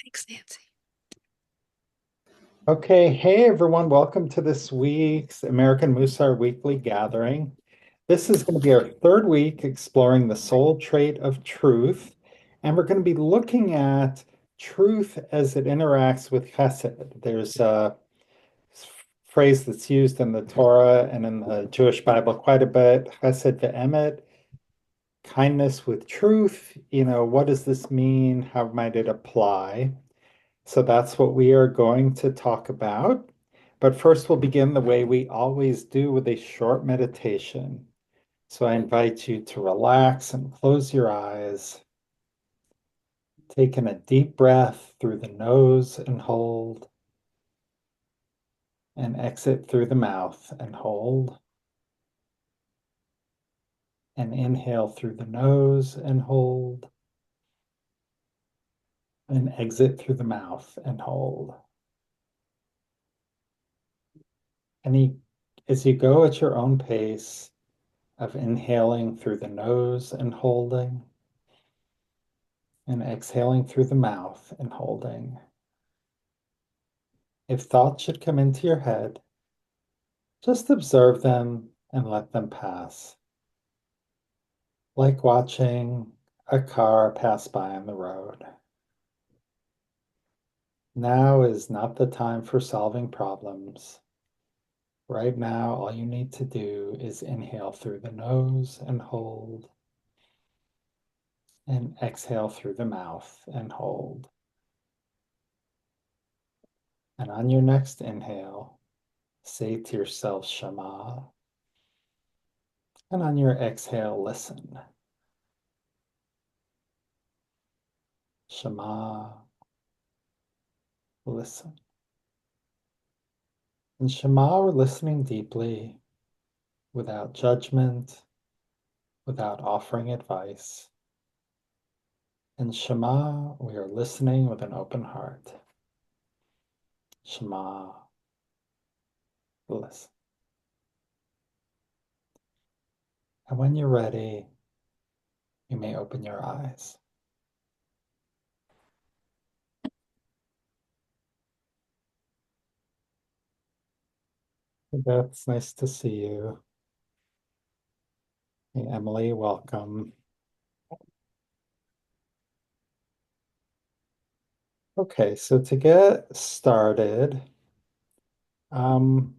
Thanks, Nancy. Okay, hey everyone, welcome to this week's American Mussar Weekly Gathering. This is going to be our third week exploring the soul trait of truth, and we're going to be looking at truth as it interacts with chesed. There's a phrase that's used in the Torah and in the Jewish Bible quite a bit, chesed ve'emet, kindness with truth. What does this mean? How might it apply? So that's what we are going to talk about. But first, we'll begin the way we always do with a short meditation. So I invite you to relax and close your eyes. Take in a deep breath through the nose and hold, and exit through the mouth and hold, and inhale through the nose and hold, and exit through the mouth and hold. As you go at your own pace of inhaling through the nose and holding, and exhaling through the mouth and holding. If thoughts should come into your head, just observe them and let them pass, like watching a car pass by on the road. Now is not the time for solving problems. Right now, all you need to do is inhale through the nose and hold, and exhale through the mouth and hold. And on your next inhale, say to yourself, Shema. And on your exhale, listen. Shema, listen. In Shema, we're listening deeply, without judgment, without offering advice. In Shema, we are listening with an open heart. Shema, listen. And when you're ready, you may open your eyes. Beth, it's nice to see you. Hey, Emily, welcome. Okay, so to get started, um,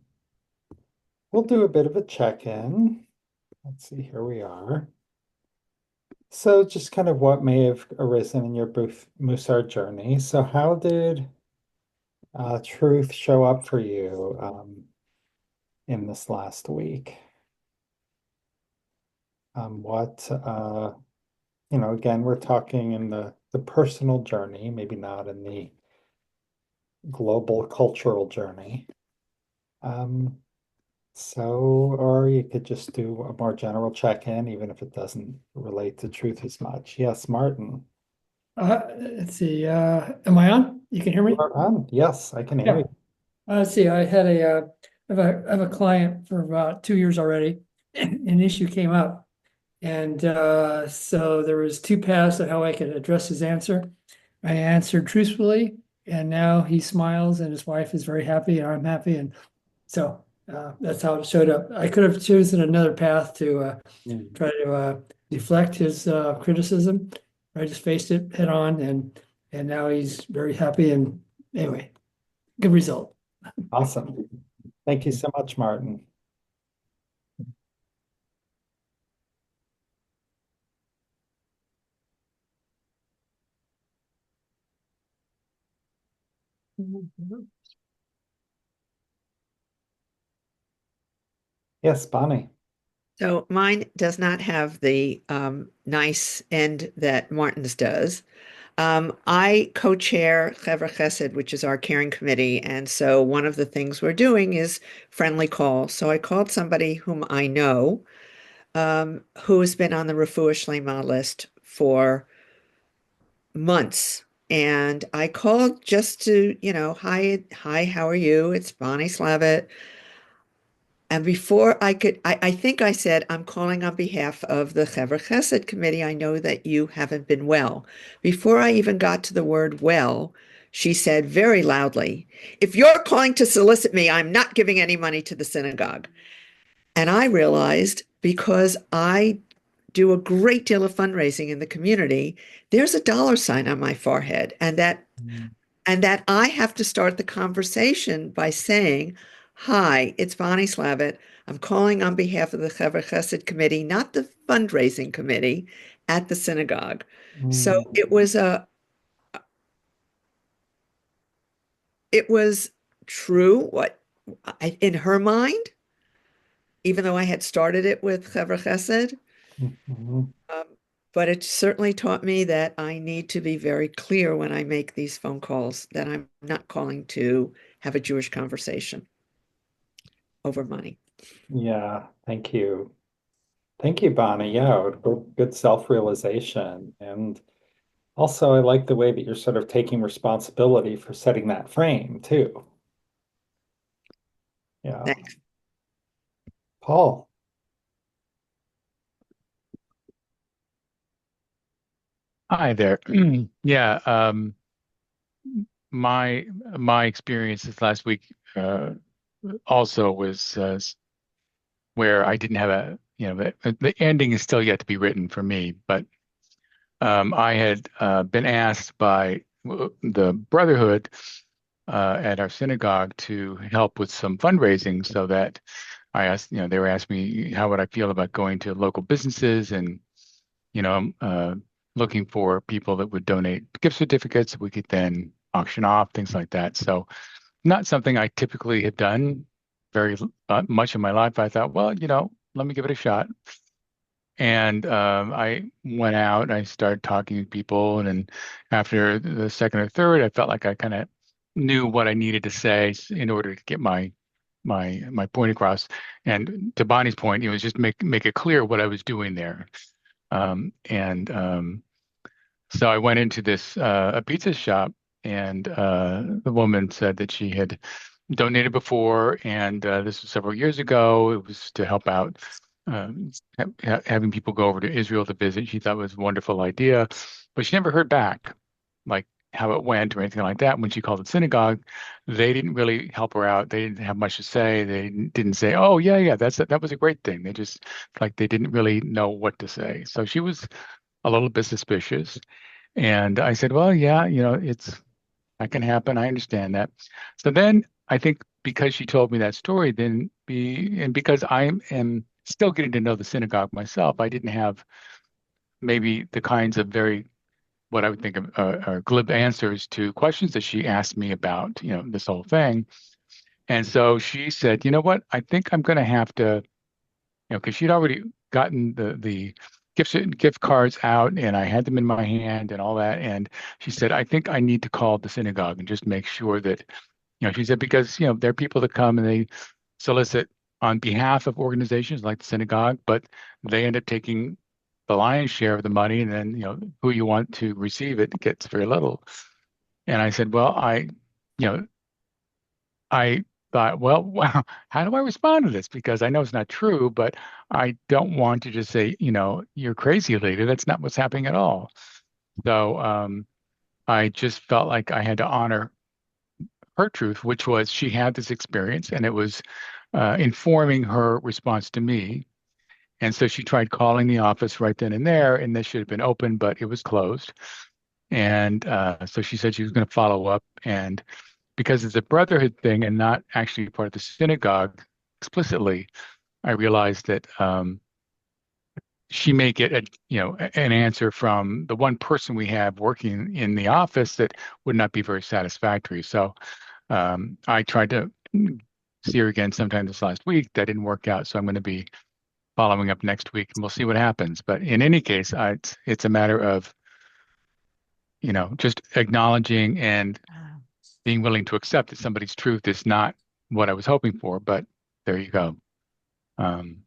we'll do a bit of a check-in. Let's see, here we are. So just kind of what may have arisen in your Mussar journey. So how did truth show up for you in this last week? Again, we're talking in the personal journey, maybe not in the global cultural journey. Um, or you could just do a more general check-in, even if it doesn't relate to truth as much. Yes, Martin. Let's see. Am I on? You can hear You me? are on. Yes, I can hear Yeah. you. Let's see. I have a client for about 2 years already. An issue came up, and so there was two paths of how I could address his answer. I answered truthfully, and now he smiles, and his wife is very happy, and I'm happy, and so that's how it showed up. I could have chosen another path to Mm. try to deflect his criticism. I just faced it head on, and now he's very happy. And anyway, good result. Awesome. Thank you so much, Martin. Yes, Bonnie. So mine does not have the nice end that Martin's does. I co-chair Chevra Chesed, which is our caring committee, and so one of the things we're doing is friendly call. So I called somebody whom I know, who has been on the Refuah Shlema list for months. And I called just to, hi, how are you? It's Bonnie Slavitt. And before I could, I think I said, I'm calling on behalf of the Chevra Chesed Committee. I know that you haven't been well. Before I even got to the word well, she said very loudly, if you're calling to solicit me, I'm not giving any money to the synagogue. And I realized because I do a great deal of fundraising in the community, there's a dollar sign on my forehead, Mm, and that I have to start the conversation by saying, "Hi, it's Bonnie Slavitt. I'm calling on behalf of the Chevra Chesed Committee, not the fundraising committee at the synagogue." So mm, it was true what in her mind, even though I had started it with Chevra Chesed. mhm. Um, but it certainly taught me that I need to be very clear when I make these phone calls, that I'm not calling to have a Jewish conversation over money. Yeah, thank you. Thank you, Bonnie. Yeah, good self-realization. And also, I like the way that you're sort of taking responsibility for setting that frame too. Yeah. Thanks. Paul. Hi there. Yeah, my my experience this last week also was where I didn't have the ending is still yet to be written for me, but I had been asked by the Brotherhood at our synagogue to help with some fundraising, so that I asked, they were asking me how would I feel about going to local businesses and you know, uh, looking for people that would donate gift certificates that we could then auction off, things like that. So, not something I typically have done very much in my life. I thought, well, let me give it a shot. And I went out and I started talking to people. And then after the second or third, I felt like I kind of knew what I needed to say in order to get my point across. And to Bonnie's point, it was just make it clear what I was doing there. And So I went into this a pizza shop, and the woman said that she had donated before, and this was several years ago. It was to help out having people go over to Israel to visit. She thought it was a wonderful idea, but she never heard back, like how it went or anything like that. When she called the synagogue, they didn't really help her out. They didn't have much to say. They didn't say, "Oh yeah, yeah, that was a great thing." They just like they didn't really know what to say. So she was a little bit suspicious. And I said, well, yeah, that can happen. I understand that. So then I think because she told me that story, and because I am still getting to know the synagogue myself, I didn't have maybe the kinds of very, what I would think of are glib answers to questions that she asked me about, this whole thing. And so she said, you know what? I think I'm going to have to, because she'd already gotten the gift cards out and I had them in my hand and all that. And she said, I think I need to call the synagogue and just make sure that, she said, because, there are people that come and they solicit on behalf of organizations like the synagogue, but they end up taking the lion's share of the money. And then, who you want to receive it gets very little. And I said, well, you know, I thought, well, wow, how do I respond to this? Because I know it's not true, but I don't want to just say, you're crazy, lady. That's not what's happening at all. So I just felt like I had to honor her truth, which was she had this experience and it was informing her response to me. And so she tried calling the office right then and there, and this should have been open, but it was closed. And so she said she was going to follow up. And because it's a brotherhood thing and not actually part of the synagogue explicitly, I realized that she may get an answer from the one person we have working in the office that would not be very satisfactory. So I tried to see her again sometime this last week. That didn't work out, so I'm going to be following up next week, and we'll see what happens. But in any case, it's a matter of just acknowledging and being willing to accept that somebody's truth is not what I was hoping for, but there you go. Um,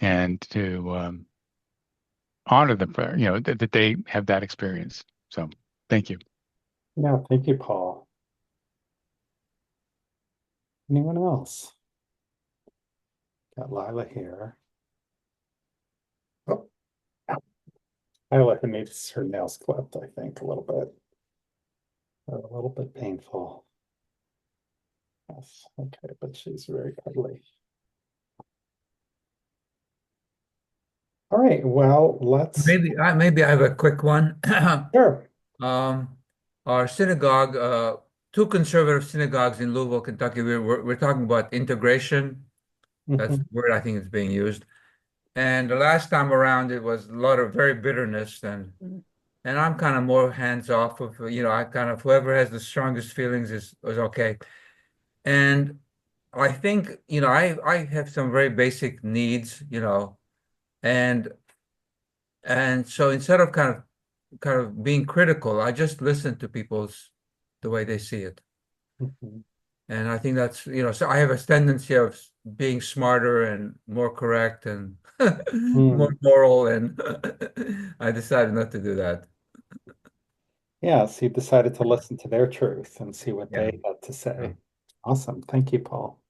and to honor them for, that they have that experience. So thank you. Yeah, thank you, Paul. Anyone else? Got Lila here. Oh, Lila needs her nails clipped, I think, a little bit. They're a little bit painful. Yes, okay, but she's very cuddly. All right, well, let's. Maybe I have a quick one. Sure. Our synagogue, two conservative synagogues in Louisville, Kentucky, we're talking about integration. That's the Mhm. word I think is being used. And the last time around, it was a lot of very bitterness, and I'm kind of more hands off of, I kind of whoever has the strongest feelings is okay. And I think, I have some very basic needs, and so instead of kind of being critical, I just listen to people's the way they see it. Mhm. And I think that's, so I have a tendency of being smarter and more correct and more Mm. moral, and I decided not to do that. Yeah, so you decided to listen to their truth and see what Yeah. they had to Yeah. say. Awesome. Thank you, Paul.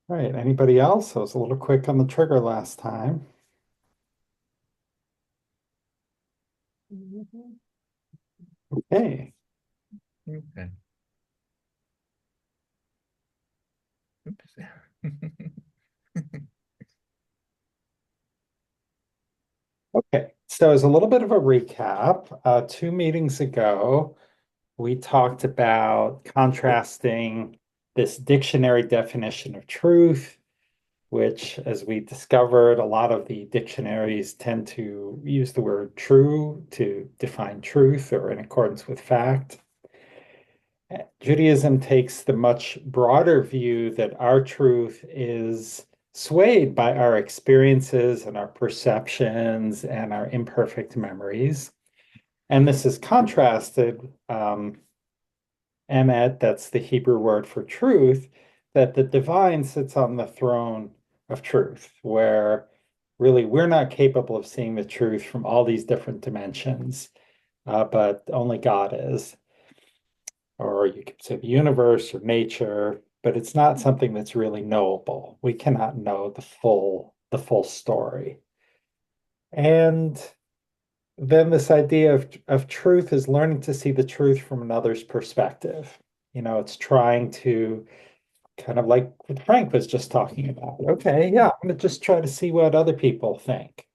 All right, anybody else? I was a little quick on the trigger last time. Okay. Okay. Oops. Okay, so as a little bit of a recap, 2 meetings ago, we talked about contrasting this dictionary definition of truth, which, as we discovered, a lot of the dictionaries tend to use the word true to define truth or in accordance with fact. Judaism takes the much broader view that our truth is swayed by our experiences and our perceptions and our imperfect memories. And this is contrasted, emet, that's the Hebrew word for truth, that the divine sits on the throne of truth, where really we're not capable of seeing the truth from all these different dimensions, but only God is. Or you could say the universe or nature, but it's not something that's really knowable. We cannot know the full story. And then this idea of truth is learning to see the truth from another's perspective. It's trying to kind of like what Frank was just talking about. Okay, yeah, I'm gonna just try to see what other people think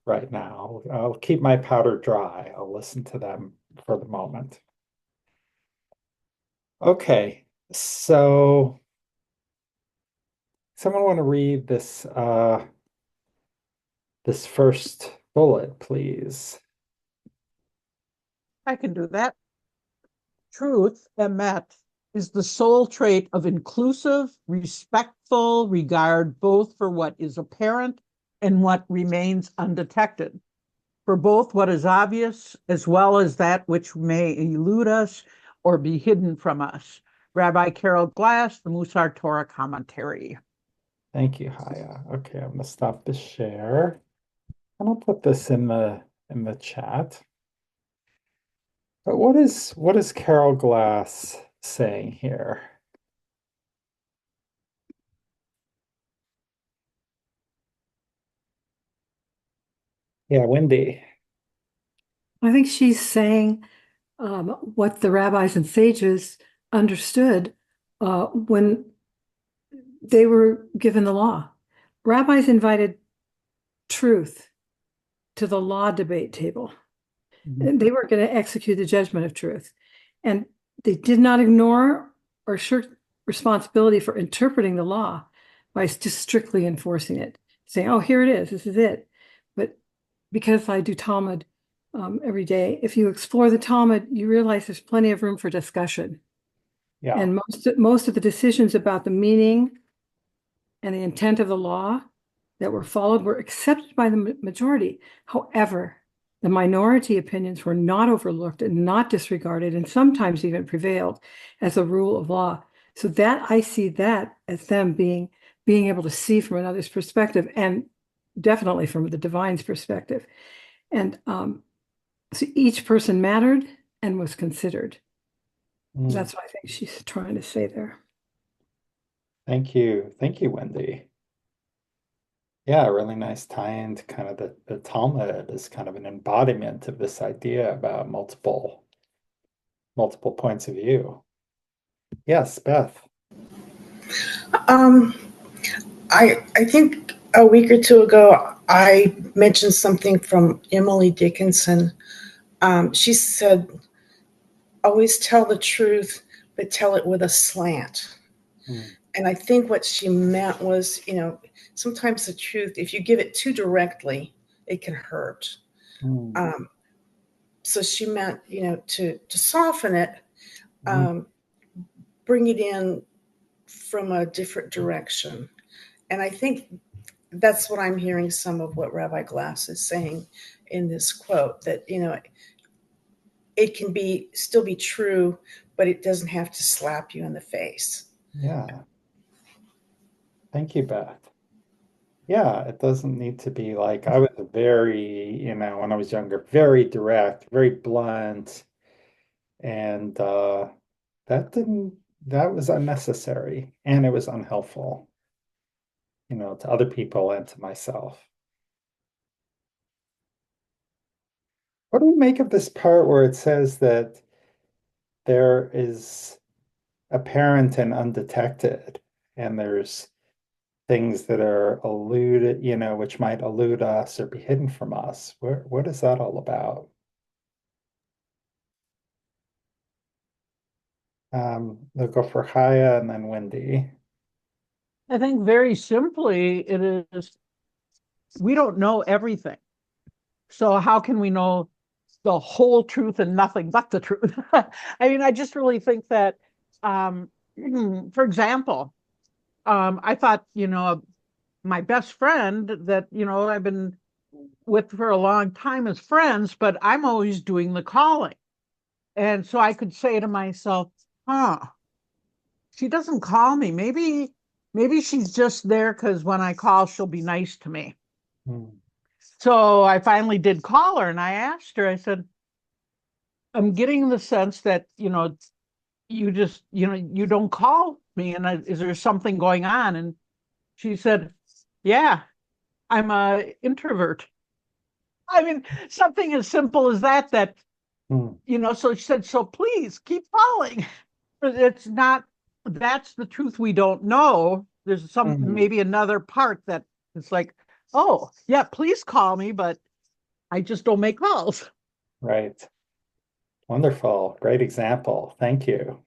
right now. I'll keep my powder dry. I'll listen to them for the moment. Okay, so someone want to read this first bullet, please. I can do that. Truth, emet, is the sole trait of inclusive, respectful regard both for what is apparent and what remains undetected, for both what is obvious as well as that which may elude us or be hidden from us. Rabbi Carol Glass, the Mussar Torah Commentary. Thank you, Haya. Okay, I'm gonna stop the share. And I'll put this in the chat. But what is Carol Glass saying here? Yeah, Wendy. I think she's saying what the rabbis and sages understood when they were given the law. Rabbis invited truth to the law debate table. Mhm. They were going to execute the judgment of truth. And they did not ignore or shirk responsibility for interpreting the law by just strictly enforcing it, saying, oh, here it is, this is it. But because I do Talmud every day, if you explore the Talmud, you realize there's plenty of room for discussion. Yeah, And most of the decisions about the meaning and the intent of the law that were followed were accepted by the majority. However, the minority opinions were not overlooked and not disregarded, and sometimes even prevailed as a rule of law. So that I see that as them being able to see from another's perspective, and definitely from the divine's perspective. And so each person mattered and was considered. Mm. That's what I think she's trying to say there. Thank you. Thank you, Wendy. Yeah, a really nice tie-in to kind of the Talmud is kind of an embodiment of this idea about multiple points of view. Yes, Beth. Um, I think a week or two ago, I mentioned something from Emily Dickinson. She said, always tell the truth, but tell it with a slant. Mm. And I think what she meant was, sometimes the truth, if you give it too directly, it can hurt. Mm. So she meant, to soften it, Mm. bring it in from a different direction. And I think that's what I'm hearing some of what Rabbi Glass is saying in this quote, that, it can still be true, but it doesn't have to slap you in the face. Yeah. Thank you, Beth. Yeah, it doesn't need to be like I was when I was younger, very direct, very blunt, and that didn't that was unnecessary and it was unhelpful, to other people and to myself. What do we make of this part where it says that there is apparent and undetected, and there's things that are eluded, which might elude us or be hidden from us? What is that all about? They'll go for Chaya and then Wendy. I think very simply, it is we don't know everything. So how can we know the whole truth and nothing but the truth? I mean, I just really think that, for example, I thought, my best friend that, I've been with for a long time as friends, but I'm always doing the calling. And so I could say to myself, huh, she doesn't call me. Maybe she's just there because when I call, she'll be nice to me. Hmm. So I finally did call her and I asked her, I said, I'm getting the sense that, you just, you don't call me. And is there something going on? And she said, yeah, I'm a introvert. I mean, something as simple as that, Hmm. so she said, so please keep calling. But it's not, that's the truth we don't know. There's Hmm. maybe another part that it's like, oh, yeah, please call me, but I just don't make calls. Right. Wonderful. Great example. Thank you.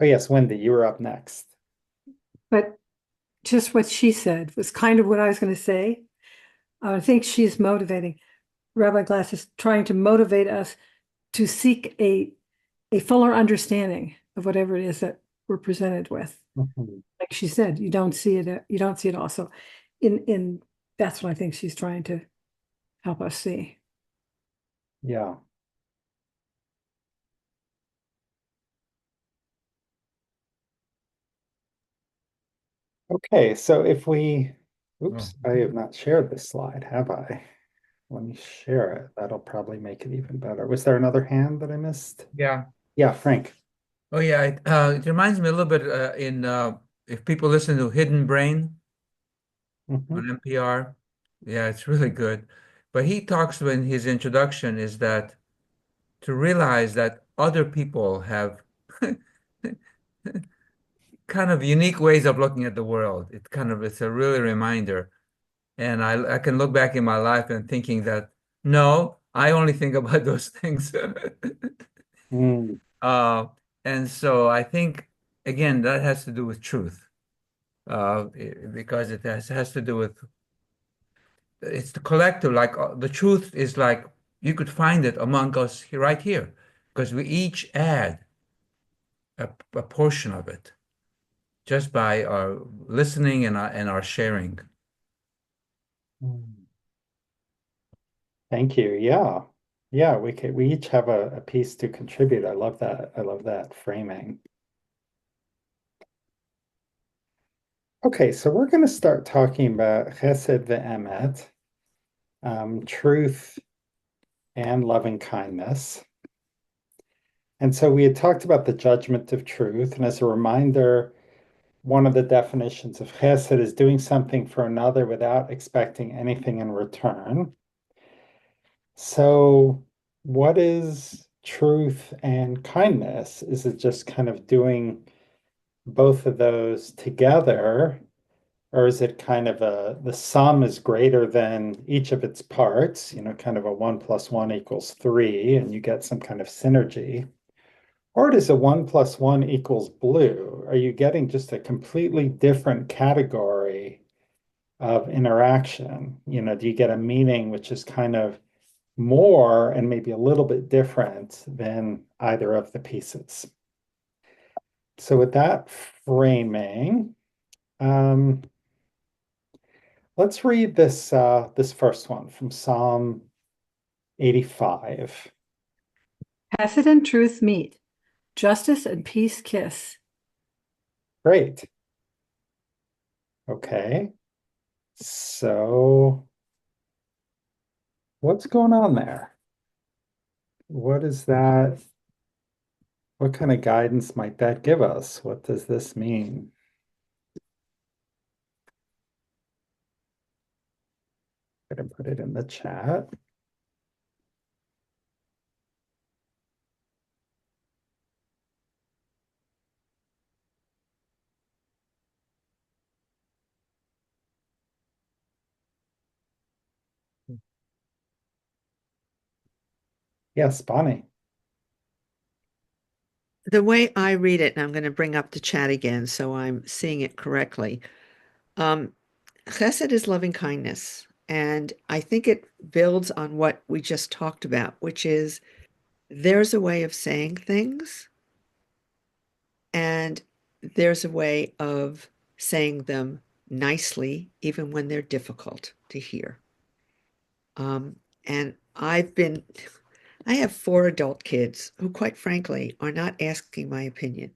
Oh, yes, Wendy, you were up next. But just what she said was kind of what I was going to say. I think she's motivating. Rabbi Glass is trying to motivate us to seek a fuller understanding of whatever it is that we're presented with. Mhm. Like she said, you don't see it. You don't see it also. In that's what I think she's trying to help us see. Yeah. Okay, so oops, I have not shared this slide, have I? Let me share it. That'll probably make it even better. Was there another hand that I missed? Yeah. Yeah, Frank. Oh, yeah. It reminds me a little bit if people listen to Hidden Brain Mhm. on NPR. Yeah, it's really good. But he talks in his introduction is that to realize that other people have kind of unique ways of looking at the world. It's a really reminder. And I can look back in my life and thinking that no, I only think about those things. Mm. Uh, and so I think again that has to do with truth, because it has to do with it's the collective. Like the truth is like you could find it among us right here, because we each add a portion of it just by our listening and our sharing. Mm. Thank you. Yeah. Yeah, we each have a piece to contribute. I love that. I love that framing. Okay, so we're going to start talking about Chesed ve'emet. truth and loving kindness. And so we had talked about the judgment of truth. And as a reminder, one of the definitions of chesed is doing something for another without expecting anything in return. So, what is truth and kindness? Is it just kind of doing both of those together? Or is it kind of the sum is greater than each of its parts, kind of a 1 + 1 = 3, and you get some kind of synergy? Or does a 1 + 1 = blue? Are you getting just a completely different category of interaction? Do you get a meaning which is kind of more and maybe a little bit different than either of the pieces? So with that framing, let's read this first one from Psalm 85. Hesed and truth meet, justice and peace kiss. Great. Okay. So what's going on there? What is that? What kind of guidance might that give us? What does this mean? I'm going to put it in the chat. Yes, Bonnie. The way I read it, and I'm going to bring up the chat again so I'm seeing it correctly. Chesed is loving kindness. And I think it builds on what we just talked about, which is there's a way of saying things, and there's a way of saying them nicely, even when they're difficult to hear. And I have 4 adult kids who, quite frankly, are not asking my opinion.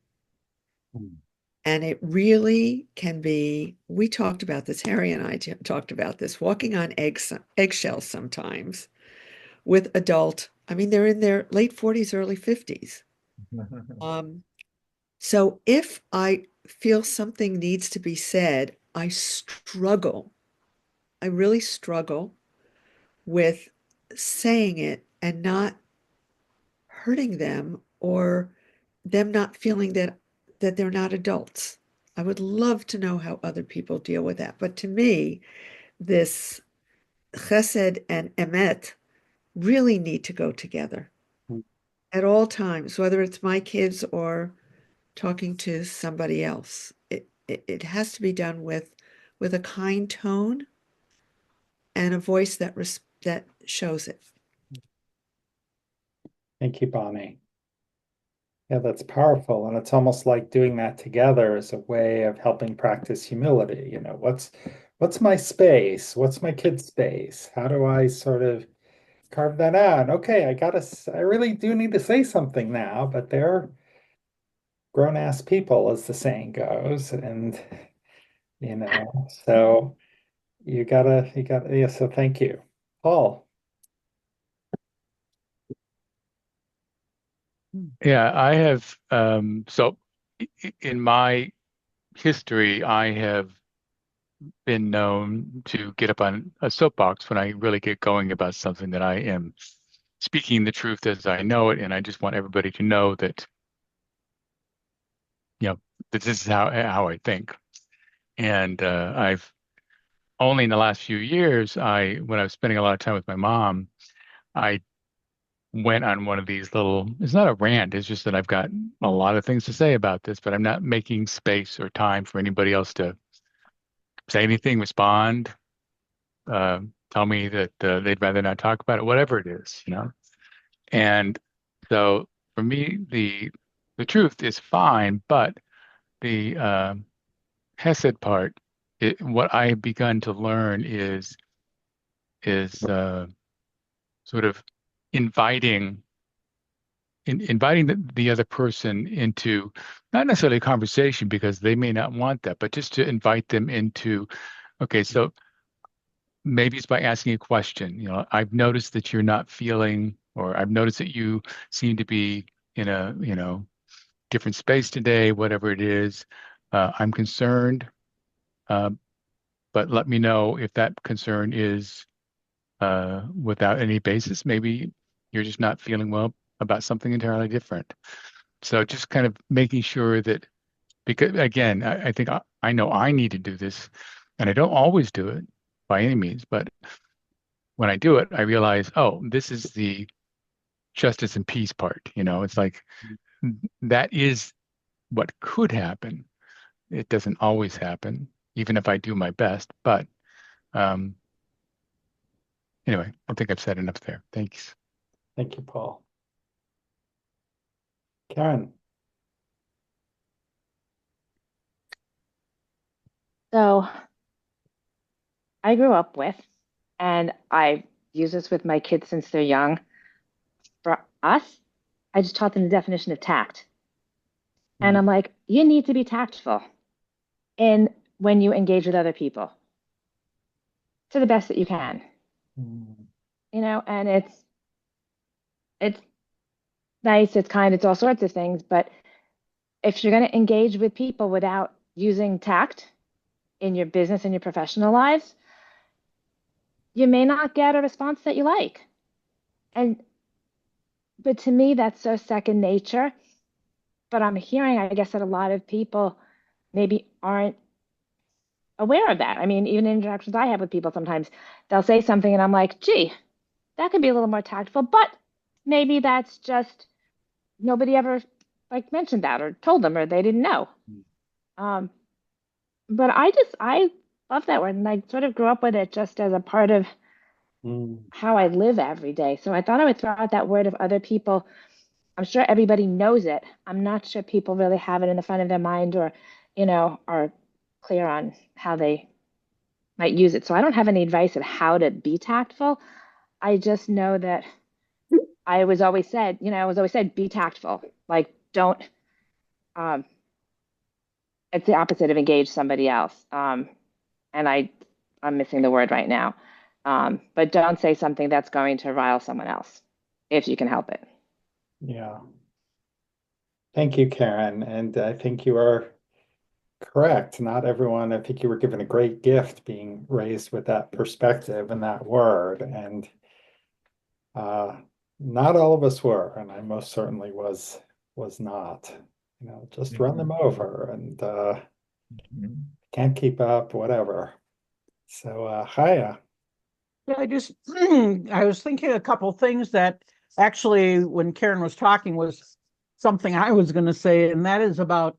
And it really can be, we talked about this, Harry and I talked about this, walking on eggshells sometimes with they're in their late 40s, early 50s. So if I feel something needs to be said, I really struggle with saying it and not hurting them or them not feeling that they're not adults. I would love to know how other people deal with that. But to me, this chesed and emet really need to go together at all times, whether it's my kids or talking to somebody else. It has to be done with a kind tone and a voice that shows it. Thank you, Bonnie. Yeah, that's powerful. And it's almost like doing that together is a way of helping practice humility. What's my space? What's my kid's space? How do I sort of carve that out? Okay, I really do need to say something now, but they're grown-ass people, as the saying goes. And, so yeah, so thank you. Paul. Yeah, I have so in my history, I have been known to get up on a soapbox when I really get going about something that I am speaking the truth as I know it, and I just want everybody to know that, that this is how I think. And I've only in the last few years, when I was spending a lot of time with my mom, I went on one of these it's not a rant, it's just that I've got a lot of things to say about this, but I'm not making space or time for anybody else to say anything, respond, tell me that they'd rather not talk about it, whatever it is. And so for me, the truth is fine, but the Hesed part, what I've begun to learn is sort of inviting inviting the other person into not necessarily a conversation because they may not want that, but just to invite them into, okay, so maybe it's by asking a question. I've noticed that you're not feeling, or I've noticed that you seem to be in a, different space today, whatever it is. I'm concerned, uh, but let me know if that concern is without any basis. Maybe you're just not feeling well about something entirely different. So just kind of making sure that, because again, I think I know I need to do this, and I don't always do it by any means, but when I do it, I realize, oh, this is the justice and peace part. It's like that is what could happen. It doesn't always happen, even if I do my best. But um, anyway, I think I've said enough there. Thanks. Thank you, Paul. Karen. So I grew up with, and I use this with my kids since they're young. For us, I just taught them the definition of tact. And I'm like, you need to be tactful in when you engage with other people to the best that you can. And it's nice, it's kind, it's all sorts of things, but if you're going to engage with people without using tact in your business and your professional lives, you may not get a response that you like. But to me, that's so second nature. But I'm hearing, I guess, that a lot of people maybe aren't aware of that. I mean, even in interactions I have with people, sometimes they'll say something and I'm like, gee, that could be a little more tactful, but maybe that's just nobody ever mentioned that or told them or they didn't know. But I love that word and I sort of grew up with it just as a part of how I live every day. So I thought I would throw out that word of other people. I'm sure everybody knows it. I'm not sure people really have it in the front of their mind or, are clear on how they might use it. So I don't have any advice of how to be tactful. I just know that I was always said, be tactful. Like, don't, um, it's the opposite of engage somebody else. And I'm missing the word right now. But don't say something that's going to rile someone else if you can help it. Yeah. Thank you, Karen. And I think you are correct. Not everyone, I think you were given a great gift being raised with that perspective and that word. And not all of us were, and I most certainly was not. Just run them over and can't keep up, whatever. So Chaya. Yeah, I was thinking a couple things that actually, when Karen was talking, was something I was going to say, and that is about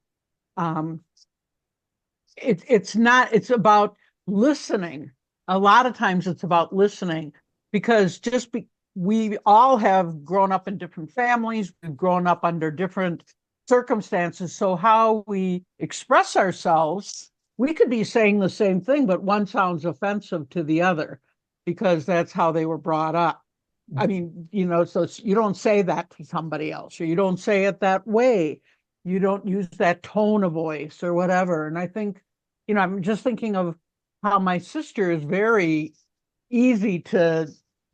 it's about listening. A lot of times it's about listening because we all have grown up in different families, we've grown up under different circumstances. So how we express ourselves, we could be saying the same thing, but one sounds offensive to the other because that's how they were brought up. I mean, so you don't say that to somebody else, or you don't say it that way. You don't use that tone of voice or whatever. And I think, I'm just thinking of how my sister is very easy to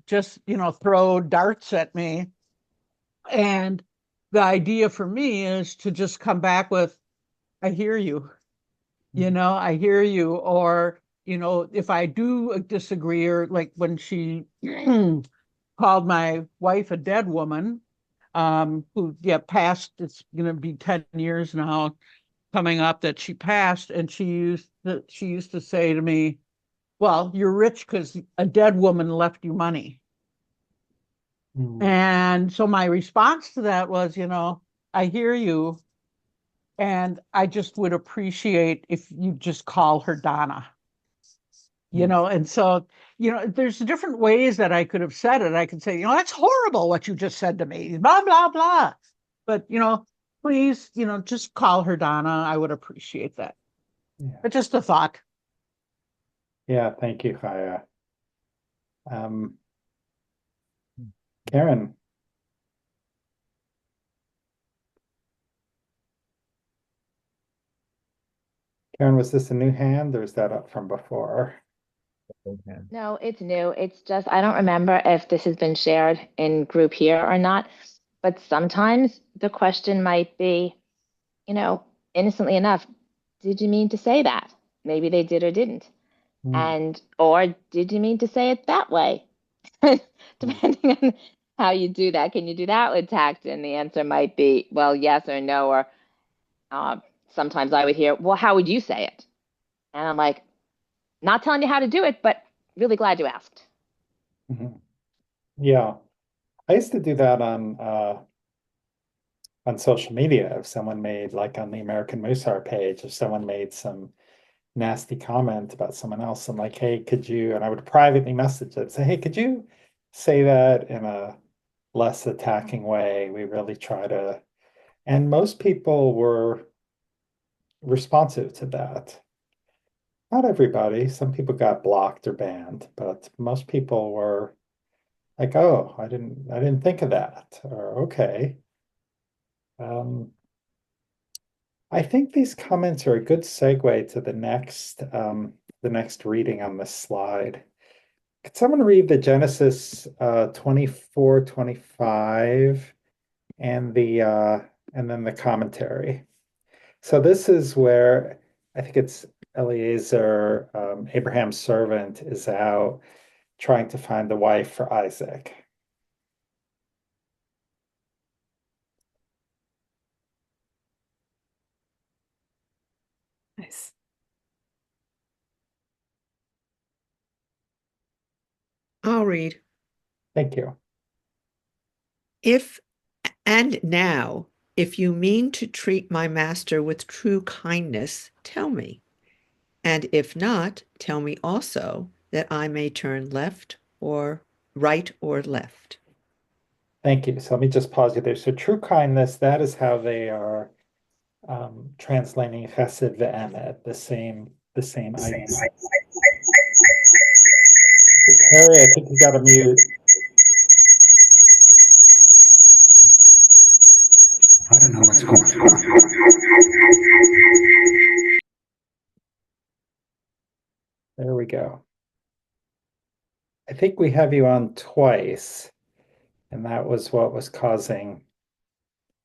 just, throw darts at me. And the idea for me is to just come back with, I hear you, I hear you. Or, if I do disagree, or like when she called my wife a dead woman, who passed, it's going to be 10 years now coming up that she passed, and she used to say to me, well, you're rich because a dead woman left you money. And so my response to that was, I hear you, and I just would appreciate if you just call her Donna. And so, there's different ways that I could have said it. I could say, that's horrible what you just said to me, blah, blah, blah. But, please, just call her Donna. I would appreciate that. Yeah. But just a thought. Yeah, thank you, Chaya. Karen. Karen, was this a new hand or is that up from before? No, it's new. It's just, I don't remember if this has been shared in group here or not, but sometimes the question might be, innocently enough, did you mean to say that? Maybe they did or didn't. Hmm. Or did you mean to say it that way? Depending on how you do that. Can you do that with tact? And the answer might be, well, yes or no. Or sometimes I would hear, well, how would you say it? And I'm like, not telling you how to do it, but really glad you asked. Mhm. Yeah. I used to do that on social media. If someone made, like on the American Mussar page, if someone made some nasty comment about someone else, and like, hey, could you, and I would privately message it, say, hey, could you say that in a less attacking way? We really try to, and most people were responsive to that. Not everybody. Some people got blocked or banned, but most people were like, oh, I didn't think of that, or okay. I think these comments are a good segue to the next reading on this slide. Could someone read the Genesis 24, 25 and then the commentary? So this is where I think it's Eliezer, Abraham's servant, is out trying to find the wife for Isaac. Nice. I'll read. Thank you. If and now, if you mean to treat my master with true kindness, tell me. And if not, tell me also that I may turn left or right or left. Thank you. So let me just pause you there. So true kindness, that is how they are translating chesed ve'emet, the same idea. Harry, I think you got to mute. I don't know what's going on. There we go. I think we have you on twice, and that was what was causing.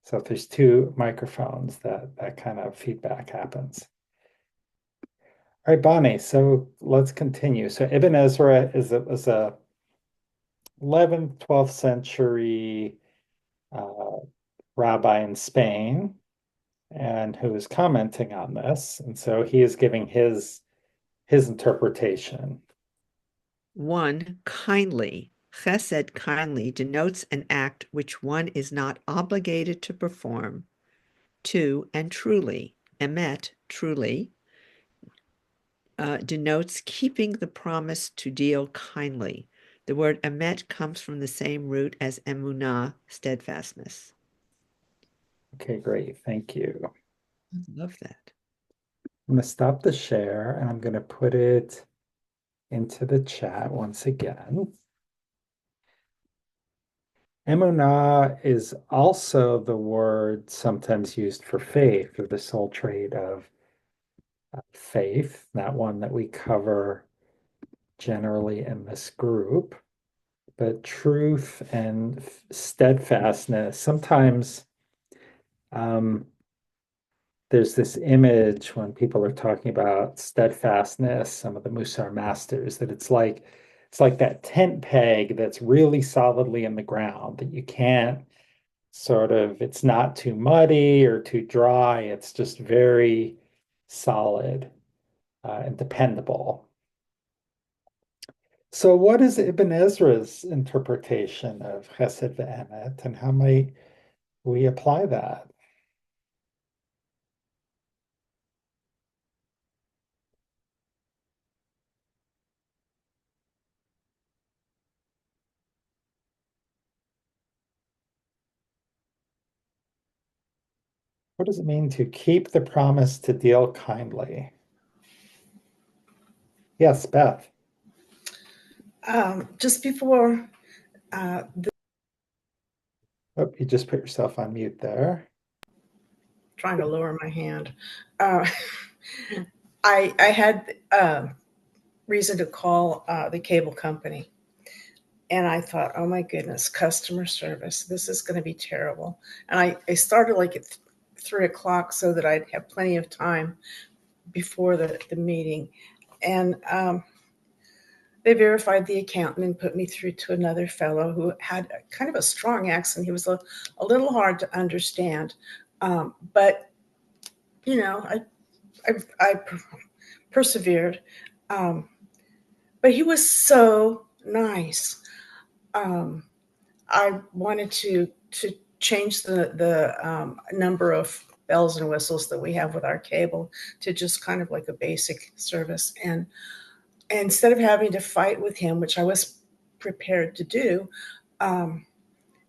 So if there's two microphones, that kind of feedback happens. All right, Bonnie, so let's continue. So Ibn Ezra was a 11th, 12th century rabbi in Spain, and who is commenting on this. And so he is giving his interpretation. 1. Kindly. Chesed, kindly, denotes an act which one is not obligated to perform. 2. And truly. Emet, truly, denotes keeping the promise to deal kindly. The word emet comes from the same root as emunah, steadfastness. Okay, great. Thank you. I love that. I'm going to stop the share and I'm going to put it into the chat once again. Emunah is also the word sometimes used for faith, or the soul trait of faith, not one that we cover generally in this group. But truth and steadfastness, sometimes there's this image when people are talking about steadfastness, some of the Mussar masters, that it's like that tent peg that's really solidly in the ground that you can't it's not too muddy or too dry. It's just very solid and dependable. So what is Ibn Ezra's interpretation of Chesed ve'emet, and how might we apply that? What does it mean to keep the promise to deal kindly? Yes, Beth. Just before Oh, you just put yourself on mute there. trying to lower my hand, I had reason to call the cable company. And I thought, oh my goodness, customer service, this is going to be terrible. And I started like at 3 o'clock so that I'd have plenty of time before the meeting. And they verified the accountant and put me through to another fellow who had kind of a strong accent. He was a little hard to understand. But, you know, I persevered. But he was so nice. I wanted to change the number of bells and whistles that we have with our cable to just kind of like a basic service. And instead of having to fight with him, which I was prepared to do,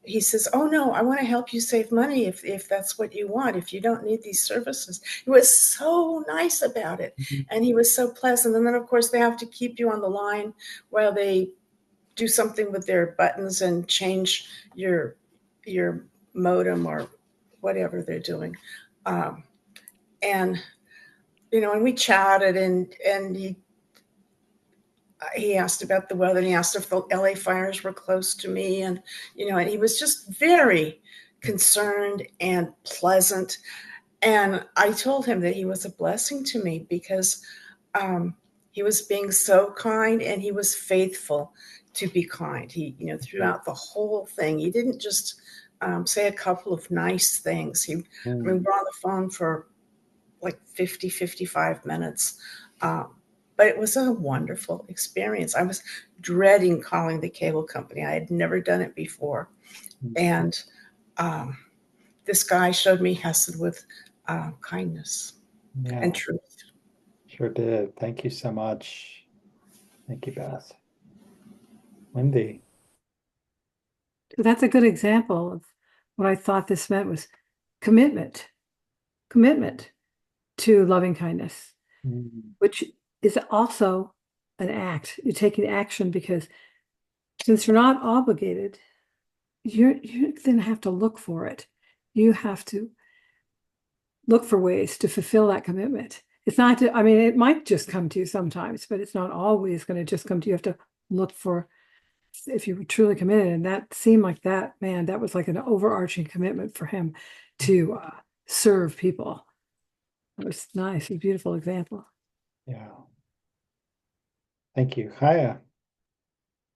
he says, "Oh no, I want to help you save money if that's what you want. If you don't need these services." He was so nice about it, and he was so pleasant. And then, of course, they have to keep you on the line while they do something with their buttons and change your modem or whatever they're doing. And and we chatted, and he asked about the weather, and he asked if the LA fires were close to me, and and he was just very concerned and pleasant. And I told him that he was a blessing to me because he was being so kind, and he was faithful to be kind. He, throughout the whole thing, he didn't just say a couple of nice things. I mean, we're on the phone for like 50, 55 minutes. But it was a wonderful experience. I was dreading calling the cable company. I had never done it before. And this guy showed me Hesed with kindness and truth. Sure did. Thank you so much. Thank you, Beth. Wendy. So that's a good example of what I thought this meant was commitment to loving kindness, which is also an act. You're taking action because since you're not obligated, you're going to have to look for it. You have to look for ways to fulfill that commitment. It's not I mean, it might just come to you sometimes, but it's not always going to just come to you. You have to look for, if you were truly committed. And that seemed like that was like an overarching commitment for him to serve people. It was nice, a beautiful example. Yeah. Thank you. Chaya.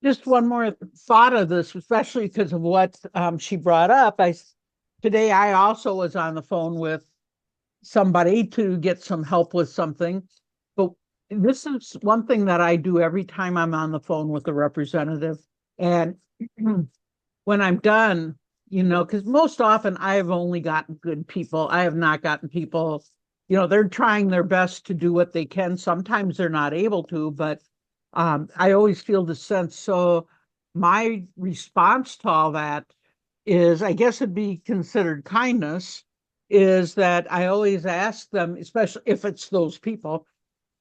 Just one more thought of this, especially because of what she brought up. Today I also was on the phone with somebody to get some help with something. But this is one thing that I do every time I'm on the phone with a representative. And when I'm done, because most often I have only gotten good people. I have not gotten people, they're trying their best to do what they can. Sometimes they're not able to, but I always feel the sense. So my response to all that is, I guess it'd be considered kindness, is that I always ask them, especially if it's those people,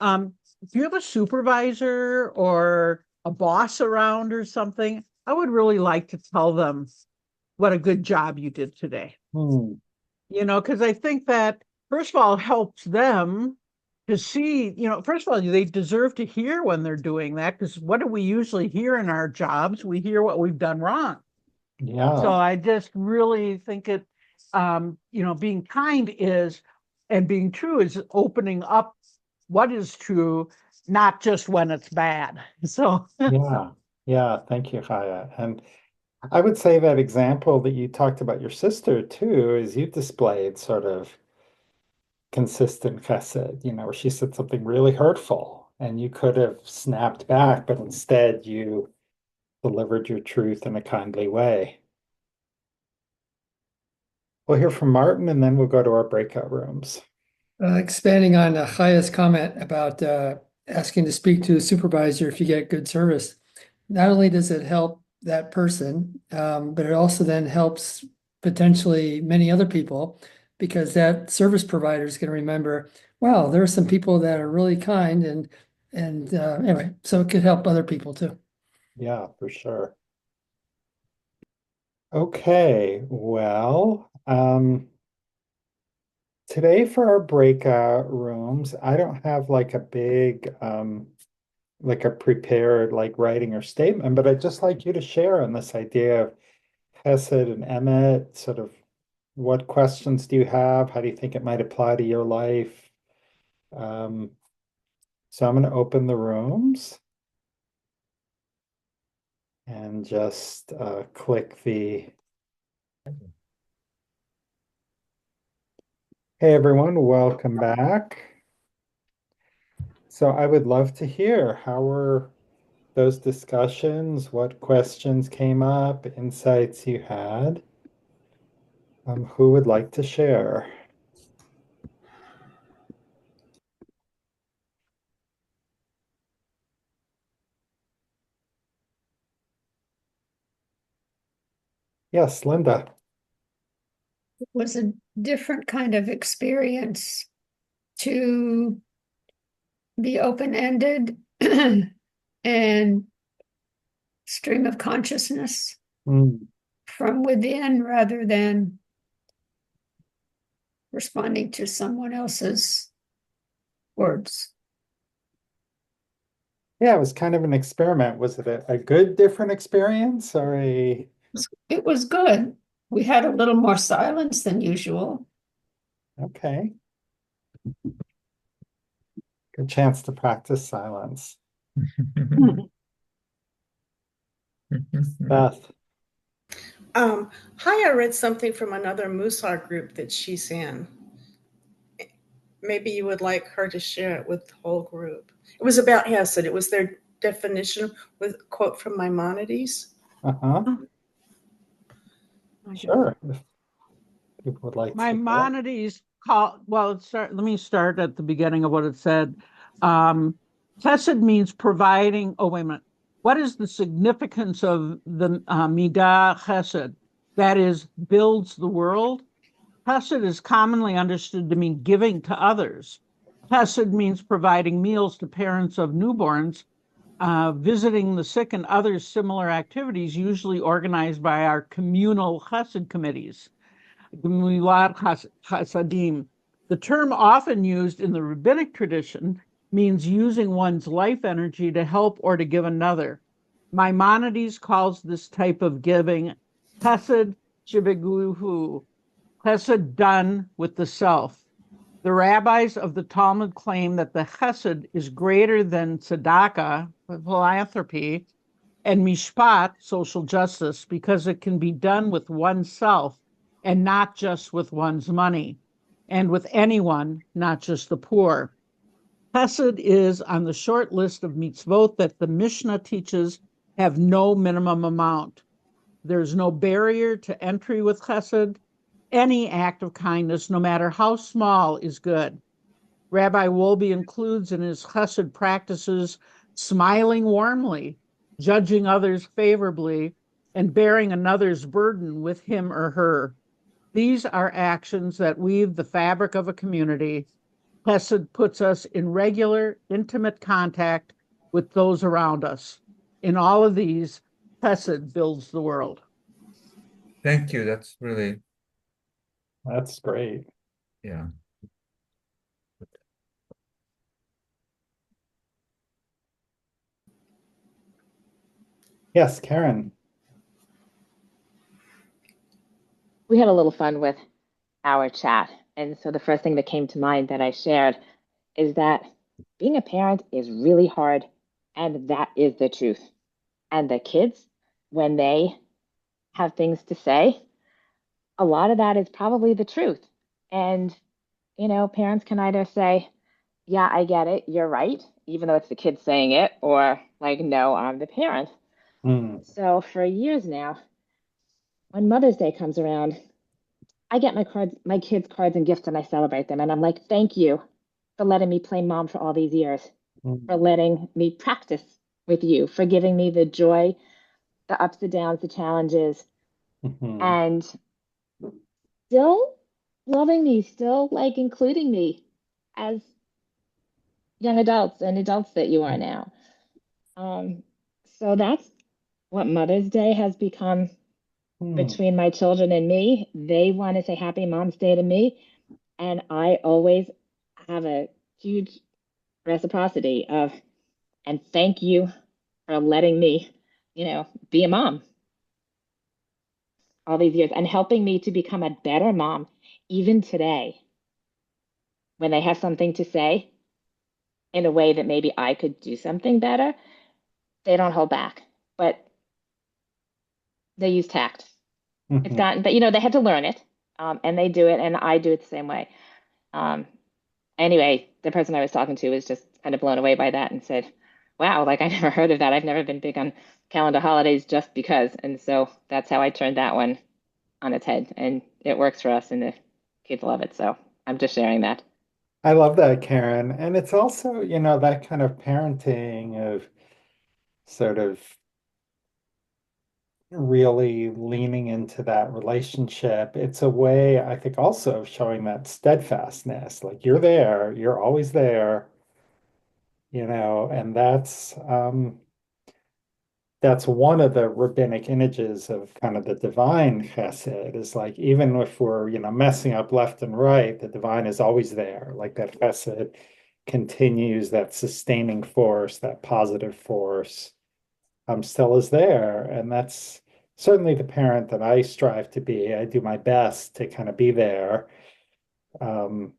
if you have a supervisor or a boss around or something, I would really like to tell them what a good job you did today. Because I think that, first of all, it helps them to see, first of all, they deserve to hear when they're doing that, because what do we usually hear in our jobs? We hear what we've done wrong. Yeah. So I just really think it, being kind is, and being true is opening up what is true, not just when it's bad. So yeah. Thank you, Chaya. And I would say that example that you talked about your sister too, is you displayed sort of consistent chesed, where she said something really hurtful and you could have snapped back, but instead you delivered your truth in a kindly way. We'll hear from Martin and then we'll go to our breakout rooms. Expanding on Chaya's comment about asking to speak to a supervisor if you get good service, not only does it help that person, but it also then helps potentially many other people, because that service provider is going to remember, wow, there are some people that are really kind, and anyway, so it could help other people too. Yeah, for sure. Okay, well, today for our breakout rooms, I don't have like a big like a prepared like writing or statement, but I'd just like you to share on this idea of Hesed and Emet, sort of what questions do you have? How do you think it might apply to your life? Um, so I'm going to open the rooms and just click the. Hey everyone, welcome back. So I would love to hear how were those discussions, what questions came up, insights you had. Who would like to share? Yes, Linda. It was a different kind of experience to be open-ended and stream of consciousness Mm. from within rather than responding to someone else's words. Yeah, it was kind of an experiment. Was it a good, different experience or a? It was good. We had a little more silence than usual. Okay. Good chance to practice silence. Beth. Hi, I read something from another Mussar group that she's in. Maybe you would like her to share it with the whole group. It was about Hesed. It was their definition with a quote from Maimonides. Uh-huh. Sure. If people would like to. Maimonides let me start at the beginning of what it said. Chesed means providing. Oh, wait a minute. What is the significance of the Midah Chesed? That is, builds the world. Chesed is commonly understood to mean giving to others. Chesed means providing meals to parents of newborns, visiting the sick, and other similar activities, usually organized by our communal Chesed committees. Gemilat Hasadim. The term often used in the rabbinic tradition means using one's life energy to help or to give another. Maimonides calls this type of giving chesed shebegluhu, chesed done with the self. The rabbis of the Talmud claim that the chesed is greater than tzedakah, philanthropy, and mishpat, social justice, because it can be done with oneself and not just with one's money, and with anyone, not just the poor. Chesed is on the short list of mitzvot that the Mishnah teaches have no minimum amount. There's no barrier to entry with chesed. Any act of kindness, no matter how small, is good. Rabbi Wolbe includes in his chesed practices smiling warmly, judging others favorably, and bearing another's burden with him or her. These are actions that weave the fabric of a community. Chesed puts us in regular, intimate contact with those around us. In all of these, chesed builds the world. Thank you. That's great. Yeah. Yes, Karen. We had a little fun with our chat. And so the first thing that came to mind that I shared is that being a parent is really hard. And that is the truth. And the kids, when they have things to say, a lot of that is probably the truth. And, parents can either say, yeah, I get it, you're right, even though it's the kid saying it, or like, no, I'm the parent. Mm. So for years now, when Mother's Day comes around, I get my kids' cards and gifts, and I celebrate them. And I'm like, thank you for letting me play mom for all these years, for letting me practice with you, for giving me the joy, the ups and downs, the challenges, and still loving me, still like including me as young adults and adults that you are now. So that's what Mother's Day has become between my children and me. They want to say Happy Mom's Day to me, and I always have a huge reciprocity of And thank you for letting me, be a mom all these years and helping me to become a better mom even today when they have something to say in a way that maybe I could do something better. They don't hold back, but they use tact. It's Mhm. gotten, but they had to learn it, and they do it, and I do it the same way. Um, anyway, the person I was talking to was just kind of blown away by that and said, "Wow, like I never heard of that. I've never been big on calendar holidays just because." And so that's how I turned that one on its head, and it works for us, and the kids love it. So I'm just sharing that. I love that, Karen. And it's also, that kind of parenting of sort of really leaning into that relationship. It's a way, I think, also of showing that steadfastness. Like you're there, you're always there, and that's one of the rabbinic images of kind of the divine chesed is like even if we're, messing up left and right, the divine is always there. Like that chesed continues, that sustaining force, that positive force still is there. And that's certainly the parent that I strive to be. I do my best to kind of be there um,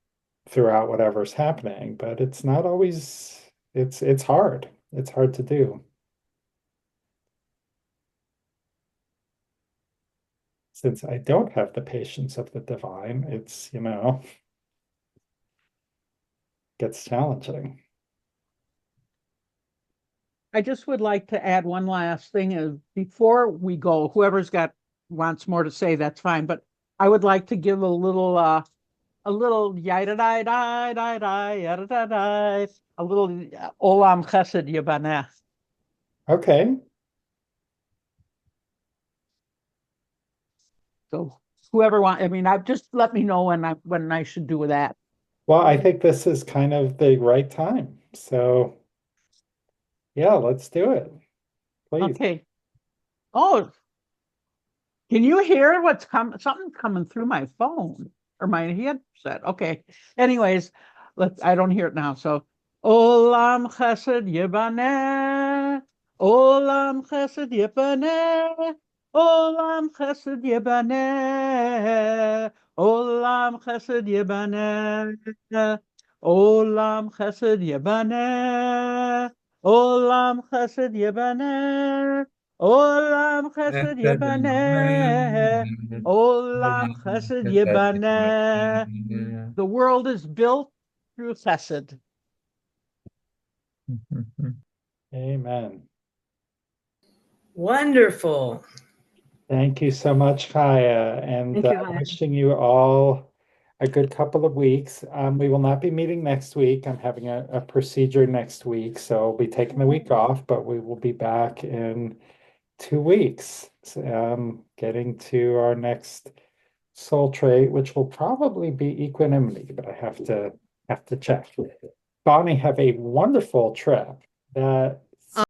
throughout whatever's happening, but it's not always, it's hard. It's hard to do. Since I don't have the patience of the divine, it's, gets challenging. I just would like to add one last thing is before we go, whoever's wants more to say, that's fine. But I would like to give a little yada da da da da yada da da, a little olam chesed yibaneh. Okay. So whoever I mean, I've just let me know when I should do that. Well, I think this is kind of the right time. So yeah, let's do it. Please. Okay. Oh, can you hear what's coming? Something's coming through my phone or my headset. Okay. Anyways, I don't hear it now. So, Olam Chesed Yibaneh, Olam Chesed Yibaneh, Olam Chesed Yibaneh, Olam Chesed Yibaneh, Olam Chesed Yibaneh, Olam Chesed Yibaneh. Olam chesed yibaneh, olam chesed yibaneh. The world is built through chesed. Amen. Wonderful. Thank you so much, Kaya, and Thank you, Haya. wishing you all a good couple of weeks. We will not be meeting next week. I'm having a procedure next week, so I'll be taking the week off, but we will be back in 2 weeks, getting to our next soul trait, which will probably be equanimity, but I have to check. Bonnie, have a wonderful trip. That